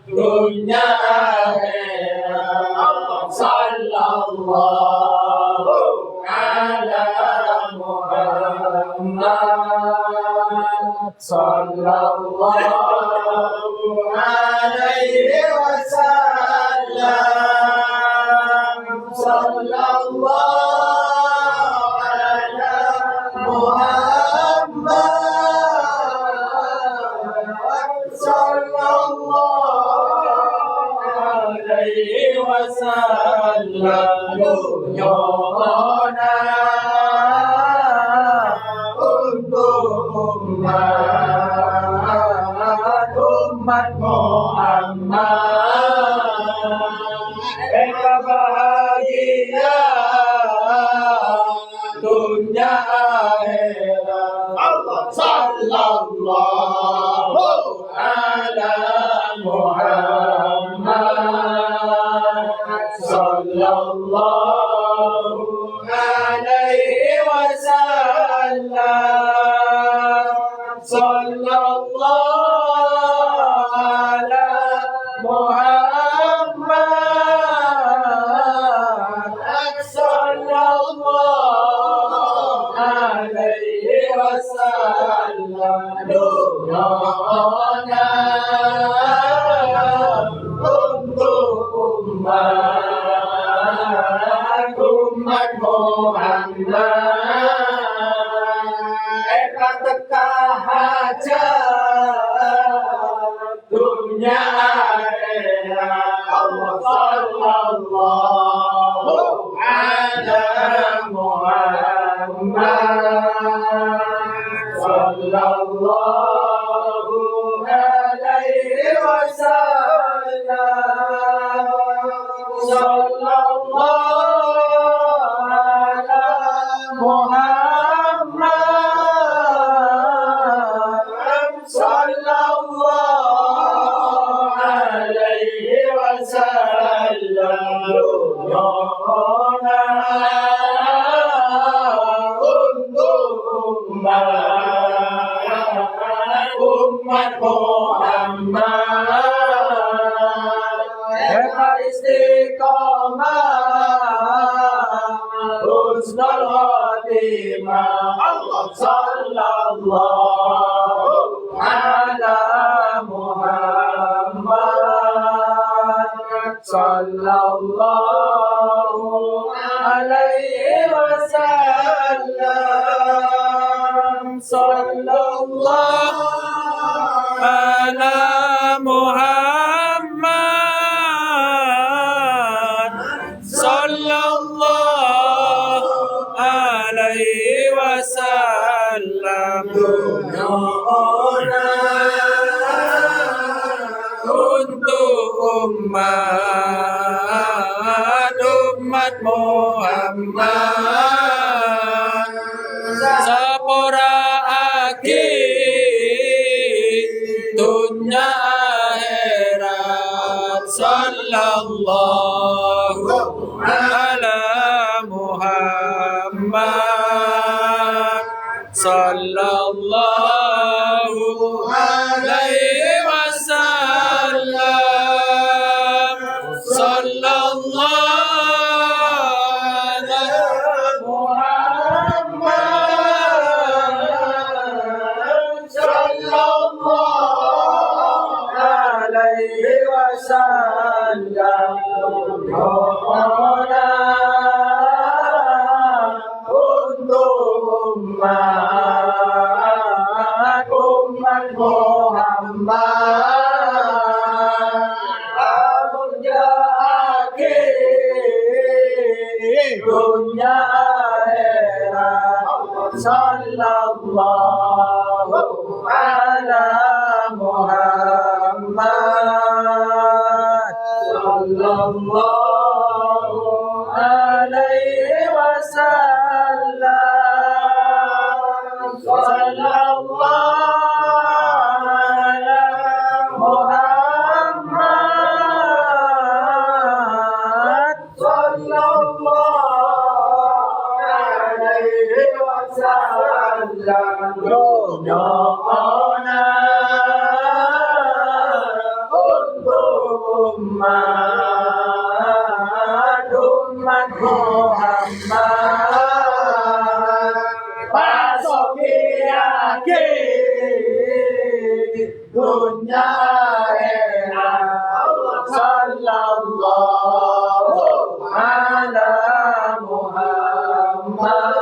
dunia akhirat. Sallallahu ala Muhammad, sallallahu alaihi wasallam, sallallahu ala Muhammad, sallallahu alaihi wasallam. Dunyona untuk umat Muhammad, mereka bahagia dunia akhirat. Sallallahu ala Muhammad, sallallahu alaihi wasallam, sallallahu ala Muhammad, sallallahu alaihi wasallam. Dunyona untuk umat Muhammad, mereka tekah hajat dunia akhirat. Sallallahu ala Muhammad, sallallahu alaihi wasallam, sallallahu ala Muhammad, sallallahu alaihi wasallam. Dunyona untuk umat Muhammad, mereka istiqomah husnul khotimah. Sallallahu ala Muhammad, sallallahu alaihi wasallam, sallallahu ala Muhammad, sallallahu alaihi wasallam. Dunyona untuk umat Muhammad, sapora aki dunia akhirat. Sallallahu ala Muhammad, sallallahu alaihi wasallam, sallallahu ala Muhammad, sallallahu alaihi wasallam. Dunyona untuk umat Muhammad, amun jaki dunia akhirat. Sallallahu ala Muhammad, sallallahu alaihi wasallam, sallallahu ala Muhammad, sallallahu alaihi wasallam. Dunyona akhir dunia akhirat. Sallallahu ala Muhammad,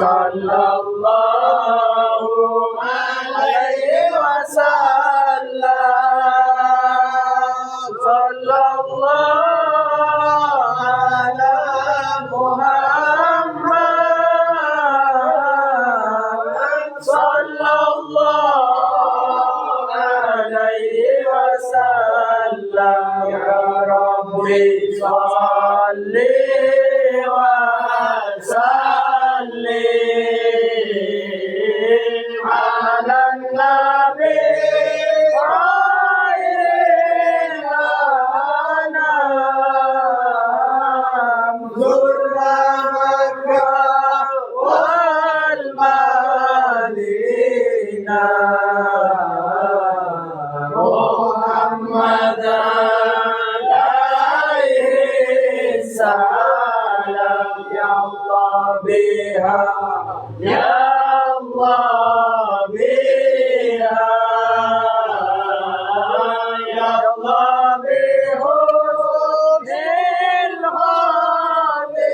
sallallahu alaihi wasallam, sallallahu ala Muhammad, sallallahu alaihi wasallam. Ya Rabbi salli wa sallim ala nabi khairil anam, zurna Makkah wal Madinah, Muhammadan alaihi salam. Ya Allah biha, ya Allah biha, ya Allah bihusnil khatimah,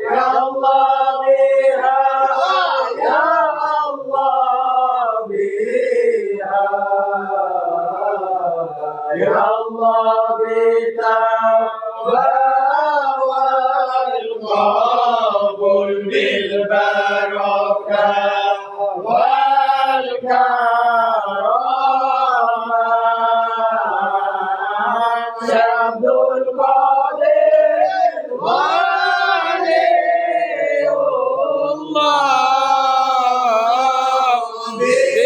ya Allah biha, ya Allah biha, ya Allah والقبول بالبركة والكرامة. يا عبد القادر ولي الله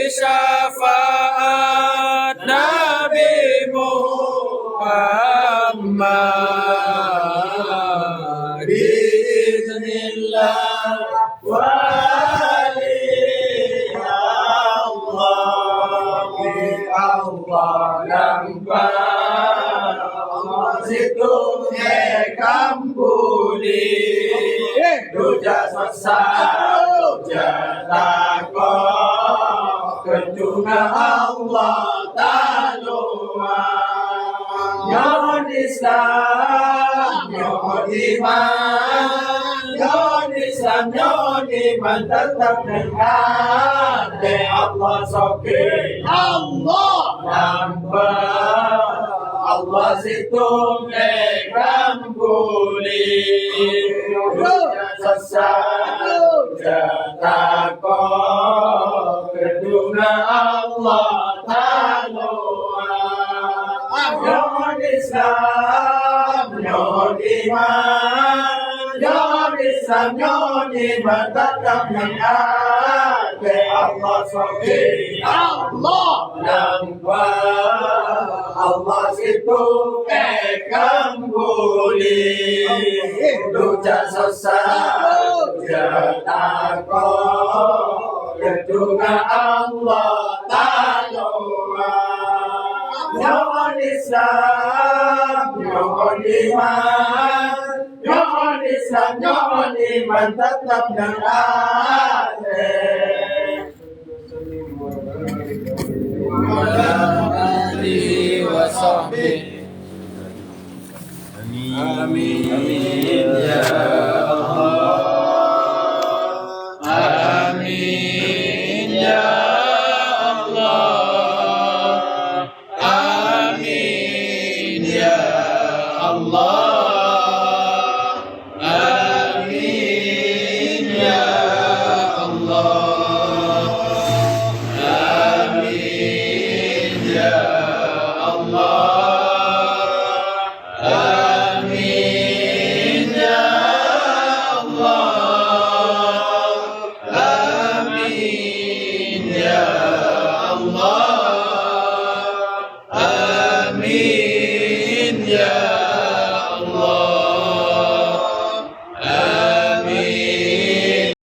بشفاعة نبي محمد بإذن الله ولي الله. Allah nampak situnya kambuli duja sesat duja takut kedua Allah ta'ala. Nyon Islam nyon iman, nyon Islam nyon iman tetap dengan Allah soki Allah nampak Allah situ kambuli dunia sesat takut kedua Allah ta'ala. Nyon Islam nyon iman, nyon Islam nyon iman tetap dengan Allah soki Allah nampak Allah situ kambuli dunia sesat takut kedua Allah ta'ala. Nyon Islam nyon iman, nyon Islam nyon iman tetap dengan alihi wa sahbihi. Amin ya Allah, amin ya Allah, amin ya Allah, amin ya